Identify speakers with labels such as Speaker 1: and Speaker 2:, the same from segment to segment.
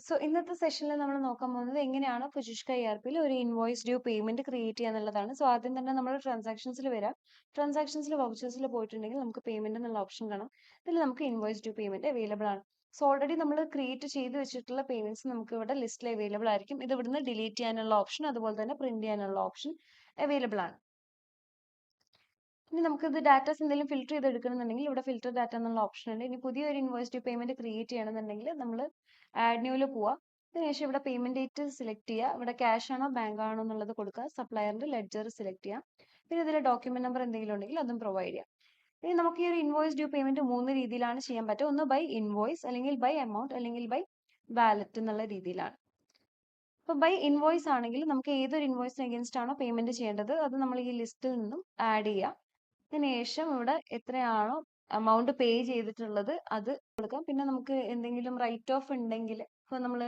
Speaker 1: So ഇന്നത്തെ സെഷനിൽ നമ്മൾ നോക്കാൻ പോകുന്നത് എങ്ങനെയാണ് ഫുജിഷ്ക ERP-ൽ ഒരു ഇൻവോയ്സ് ഡ്യൂ പേയ്മെന്റ് ക്രിയേറ്റ് ചെയ്യുക എന്നുള്ളതാണ്. സോ ആദ്യം തന്നെ നമ്മൾ ട്രാൻസാക്ഷൻസിൽ വരാം. ട്രാൻസാക്ഷൻസിൽ വൗച്ചേഴ്സിൽ പോയിട്ടുണ്ടെങ്കിൽ നമുക്ക് പേയ്മെന്റ് എന്നുള്ള ഓപ്ഷൻ കാണാം. ഇതിൽ നമുക്ക് ഇൻവോയ്സ് ഡ്യൂ പേയ്മെന്റ് അവൈലബിൾ ആണ്. സോ ഓൾറെഡി നമ്മൾ ക്രിയേറ്റ് ചെയ്ത് വെച്ചിട്ടുള്ള പേയ്മെന്റ്സ് നമുക്ക് ഇവിടെ ലിസ്റ്റിൽ അവൈലബിൾ ആയിരിക്കും. ഇത് ഇവിടുന്ന് ഡിലീറ്റ് ചെയ്യാനുള്ള ഓപ്ഷൻ അതുപോലെ തന്നെ പ്രിന്റ് ചെയ്യാനുള്ള ഓപ്ഷൻ അവൈലബിൾ ആണ്. ഇനി നമുക്കിത് ഡാറ്റാസ് എന്തെങ്കിലും ഫിൽറ്റർ ചെയ്ത് എടുക്കണമെന്നുണ്ടെങ്കിൽ ഇവിടെ ഫിൽറ്റർ ഡാറ്റ എന്നുള്ള ഓപ്ഷൻ ഉണ്ട്. ഇനി പുതിയൊരു ഇൻവോയ്സ് ഡ്യൂ പേയ്മെന്റ് ക്രിയേറ്റ് ചെയ്യണമെന്നുണ്ടെങ്കിൽ നമ്മൾ ആഡ് ന്യൂവിൽ പോവുക. അതിനുശേഷം ഇവിടെ പേയ്മെന്റ് ഡേറ്റ് സെലക്ട് ചെയ്യുക. ഇവിടെ ക്യാഷ് ആണോ ബാങ്ക് ആണോ എന്നുള്ളത് കൊടുക്കുക. സപ്ലയറിന്റെ ലെഡ്ജർ സെലക്ട് ചെയ്യാം. പിന്നെ ഇതിൽ ഡോക്യുമെന്റ് നമ്പർ എന്തെങ്കിലും ഉണ്ടെങ്കിൽ അതും പ്രൊവൈഡ് ചെയ്യാം. ഇനി നമുക്ക് ഈ ഒരു ഇൻവോയ്സ് ഡ്യൂ പേയ്മെന്റ് 3 രീതിയിലാണ് ചെയ്യാൻ പറ്റുക. ഒന്ന് ബൈ ഇൻവോയ്സ്, അല്ലെങ്കിൽ ബൈ എമൗണ്ട്, അല്ലെങ്കിൽ ബൈ വാലറ്റ് എന്നുള്ള രീതിയിലാണ്. അപ്പോൾ ബൈ ഇൻവോയ്സ് ആണെങ്കിൽ നമുക്ക് ഏതൊരു ഇൻവോയ്സിന് അഗേൻസ്റ്റ് ആണോ പേയ്മെന്റ് ചെയ്യേണ്ടത് അത് നമ്മൾ ഈ ലിസ്റ്റിൽ നിന്നും ആഡ് ചെയ്യാം. അതിനുശേഷം ഇവിടെ എത്രയാണോ എമൗണ്ട് പേ ചെയ്തിട്ടുള്ളത് അത് കൊടുക്കാം. പിന്നെ നമുക്ക് എന്തെങ്കിലും റൈറ്റ് ഓഫ് ഉണ്ടെങ്കിൽ ഇപ്പോൾ നമ്മൾ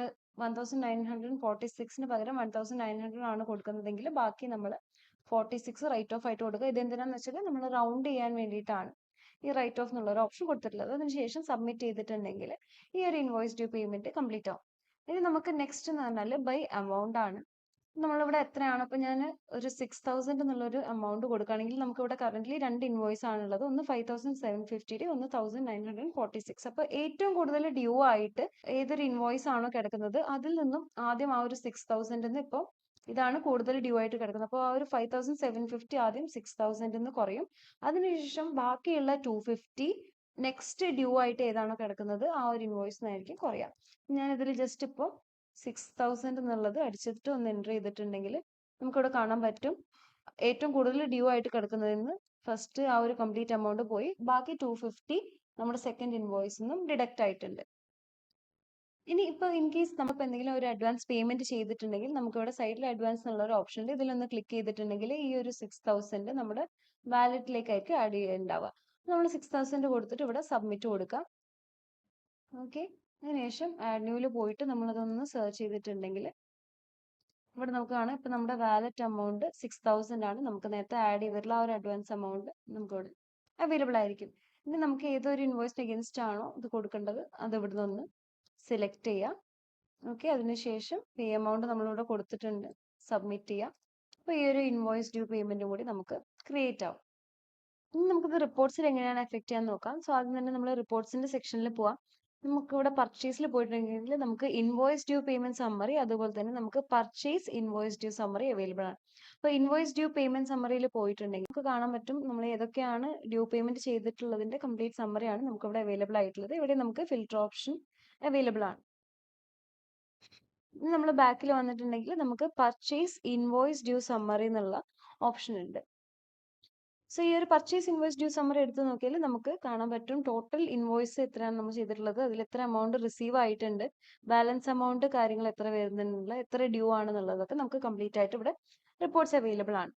Speaker 1: 1946 പകരം 1900 ആണ് കൊടുക്കുന്നതെങ്കിൽ ബാക്കി നമ്മൾ 46 റൈറ്റ് ഓഫ് ആയിട്ട് കൊടുക്കുക. ഇതെന്തിനാന്ന് വെച്ചാൽ നമ്മൾ റൗണ്ട് ചെയ്യാൻ വേണ്ടിയിട്ടാണ് ഈ റൈറ്റ് ഓഫ് എന്നുള്ള ഒരു ഓപ്ഷൻ കൊടുത്തിട്ടുള്ളത്. അതിനുശേഷം സബ്മിറ്റ് ചെയ്തിട്ടുണ്ടെങ്കിൽ ഈ ഒരു ഇൻവോയ്സ് ഡ്യൂ പേയ്മെന്റ് കംപ്ലീറ്റ് ആവും. ഇനി നമുക്ക് നെക്സ്റ്റ് എന്ന് പറഞ്ഞാൽ ബൈ എമൗണ്ട് ആണ്. നമ്മളിവിടെ എത്രയാണ് ഇപ്പൊ ഞാൻ ഒരു 6000 എന്നുള്ളൊരു എമൗണ്ട് കൊടുക്കുകയാണെങ്കിൽ നമുക്ക് ഇവിടെ കറന്റ് 2 ഇൻവോയ്സ് ആണുള്ളത്. ഒന്ന് 5750 ഒന്ന് 1946. അപ്പൊ ഏറ്റവും കൂടുതൽ ഡ്യൂ ആയിട്ട് ഏതൊരു ഇൻവോയ്സ് ആണോ കിടക്കുന്നത് അതിൽ നിന്നും ആദ്യം ആ ഒരു 6000 ഇപ്പൊ ഇതാണ് കൂടുതൽ ഡ്യൂ ആയിട്ട് കിടക്കുന്നത്. അപ്പോൾ ആ ഒരു 5750 ആദ്യം 6000 കുറയും. അതിനുശേഷം ബാക്കിയുള്ള 250 നെക്സ്റ്റ് ഡ്യൂ ആയിട്ട് ഏതാണോ കിടക്കുന്നത് ആ ഒരു ഇൻവോയ്സിനായിരിക്കും കുറയാം. ഞാൻ ഇതിൽ ജസ്റ്റ് ഇപ്പോൾ 6000 എന്നുള്ളത് അടിച്ചിട്ട് ഒന്ന് എൻ്റർ ചെയ്തിട്ടുണ്ടെങ്കിൽ നമുക്കിവിടെ കാണാൻ പറ്റും ഏറ്റവും കൂടുതൽ ഡ്യൂ ആയിട്ട് കിടക്കുന്നതിന് ഫസ്റ്റ് ആ ഒരു കംപ്ലീറ്റ് എമൗണ്ട് പോയി ബാക്കി 250 നമ്മുടെ സെക്കൻഡ് ഇൻവോയ്സിൽ നിന്നും ഡിഡക്റ്റ് ആയിട്ടുണ്ട്. ഇനി ഇപ്പോൾ ഇൻ കേസ് നമുക്ക് എന്തെങ്കിലും ഒരു അഡ്വാൻസ് പേയ്മെന്റ് ചെയ്തിട്ടുണ്ടെങ്കിൽ നമുക്ക് ഇവിടെ സൈഡിൽ അഡ്വാൻസ് എന്നുള്ള ഒരു ഓപ്ഷൻ ഉണ്ട്. ഇതിലൊന്ന് ക്ലിക്ക് ചെയ്തിട്ടുണ്ടെങ്കിൽ ഈ ഒരു 6000 നമ്മുടെ വാലറ്റിലേക്കായിരിക്കും ആഡ് ചെയ്യുന്നുണ്ടാവുക. നമ്മൾ 6000 കൊടുത്തിട്ട് ഇവിടെ സബ്മിറ്റ് കൊടുക്കാം. ഓക്കെ, അതിനുശേഷം ആഡ് ന്യൂവിൽ പോയിട്ട് നമ്മളതൊന്ന് സെർച്ച് ചെയ്തിട്ടുണ്ടെങ്കിൽ ഇവിടെ നമുക്ക് കാണാം ഇപ്പൊ നമ്മുടെ വാലറ്റ് എമൗണ്ട് 6000 ആണ്. നമുക്ക് നേരത്തെ ആഡ് ചെയ്തിട്ടുള്ള ആ ഒരു അഡ്വാൻസ് എമൗണ്ട് നമുക്ക് ഇവിടെ അവൈലബിൾ ആയിരിക്കും. ഇനി നമുക്ക് ഏതൊരു ഇൻവോയ്സിന് അഗേൻസ്റ്റ് ആണോ ഇത് കൊടുക്കേണ്ടത് അത് ഇവിടുന്ന് ഒന്ന് സെലക്ട് ചെയ്യാം. ഓക്കെ, അതിനുശേഷം പേ എമൗണ്ട് നമ്മളിവിടെ കൊടുത്തിട്ടുണ്ട്, സബ്മിറ്റ് ചെയ്യാം. അപ്പോൾ ഈ ഒരു ഇൻവോയ്സ് ഡ്യൂ പേയ്മെന്റും കൂടി നമുക്ക് ക്രിയേറ്റ് ആവും. ഇനി നമുക്കിത് റിപ്പോർട്ട്സിൽ എങ്ങനെയാണ് എഫക്ട് ചെയ്യാൻ നോക്കാം. സോ ആദ്യം തന്നെ നമ്മൾ റിപ്പോർട്ട്സിന്റെ സെക്ഷനിൽ പോവാം. നമുക്ക് ഇവിടെ പർച്ചേസിൽ പോയിട്ടുണ്ടെങ്കിൽ നമുക്ക് ഇൻവോയ്സ് ഡ്യൂ പേയ്മെന്റ് സമ്മറി അതുപോലെ തന്നെ നമുക്ക് purchase invoice due summary available ആണ്. അപ്പോൾ ഇൻവോയ്സ് ഡ്യൂ പേയ്മെന്റ് സമ്മറിയിൽ പോയിട്ടുണ്ടെങ്കിൽ നമുക്ക് കാണാൻ പറ്റും നമ്മൾ ഏതൊക്കെയാണ് ഡ്യൂ പേയ്മെന്റ് ചെയ്തിട്ടുള്ളതിന്റെ കംപ്ലീറ്റ് സമ്മറിയാണ് നമുക്ക് ഇവിടെ അവൈലബിൾ ആയിട്ടുള്ളത്. ഇവിടെ നമുക്ക് ഫിൽറ്റർ ഓപ്ഷൻ അവൈലബിൾ ആണ്. ഇനി നമ്മൾ ബാക്കിൽ വന്നിട്ടുണ്ടെങ്കിൽ നമുക്ക് പർച്ചേസ് ഇൻവോയ്സ് ഡ്യൂ സമ്മറി എന്നുള്ള ഓപ്ഷൻ ഉണ്ട്. സോ ഈ ഒരു പർച്ചേസ് ഇൻവോയ്സ് ഡ്യൂ സമ്മറി എടുത്ത് നോക്കിയാൽ നമുക്ക് കാണാൻ പറ്റും ടോട്ടൽ ഇൻവോയ്സ് എത്രയാണ് നമ്മൾ ചെയ്തിട്ടുള്ളത്, അതിൽ എത്ര എമൗണ്ട് റിസീവ് ആയിട്ടുണ്ട്, ബാലൻസ് എമൗണ്ട് കാര്യങ്ങൾ എത്ര വരുന്നുണ്ട്, എത്ര ഡ്യൂ ആണെന്നുള്ളതൊക്കെ നമുക്ക് കംപ്ലീറ്റ് ആയിട്ട് ഇവിടെ റിപ്പോർട്ട്സ് അവൈലബിൾ ആണ്.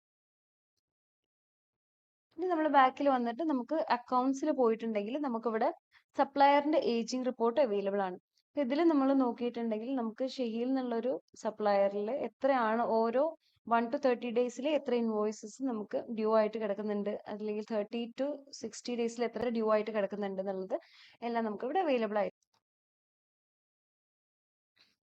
Speaker 1: ഇനി നമ്മൾ ബാക്കിൽ വന്നിട്ട് നമുക്ക് അക്കൗണ്ട്സിൽ പോയിട്ടുണ്ടെങ്കിൽ നമുക്കിവിടെ സപ്ലയറിന്റെ ഏജിങ് റിപ്പോർട്ട് അവൈലബിൾ ആണ്. ഇതിൽ നമ്മൾ നോക്കിയിട്ടുണ്ടെങ്കിൽ നമുക്ക് ഷെഹിൽ എന്നുള്ളൊരു സപ്ലയറിൽ എത്രയാണ് ഓരോ 1 to 30 ഡേയ്സിൽ എത്ര ഇൻവോയ്സസ് നമുക്ക് ഡ്യൂ ആയിട്ട് കിടക്കുന്നുണ്ട്, അല്ലെങ്കിൽ 30 to 60 ഡേയ്സിൽ എത്ര ഡ്യൂ ആയിട്ട് കിടക്കുന്നുണ്ട് എന്നുള്ളത് എല്ലാം നമുക്ക് ഇവിടെ അവൈലബിൾ ആയി.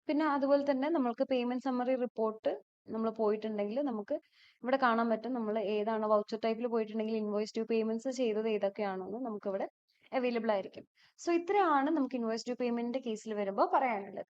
Speaker 1: പിന്നെ അതുപോലെ തന്നെ നമ്മൾക്ക് പേയ്മെന്റ് സമ്മറി റിപ്പോർട്ട് നമ്മൾ പോയിട്ടുണ്ടെങ്കിൽ നമുക്ക് ഇവിടെ കാണാൻ പറ്റും നമ്മൾ ഏതാണ് വൗച്ചർ ടൈപ്പിൽ പോയിട്ടുണ്ടെങ്കിൽ ഇൻവോയ്സ് ഡ്യൂ പേയ്മെന്റ്സ് ചെയ്തത് ഏതൊക്കെയാണെന്ന് നമുക്ക് ഇവിടെ അവൈലബിൾ ആയിരിക്കും. സോ ഇത്രയാണ് നമുക്ക് ഇൻവോയ്സ് ഡ്യൂ പേയ്മെന്റിന്റെ കേസിൽ വരുമ്പോൾ പറയാനുള്ളത്.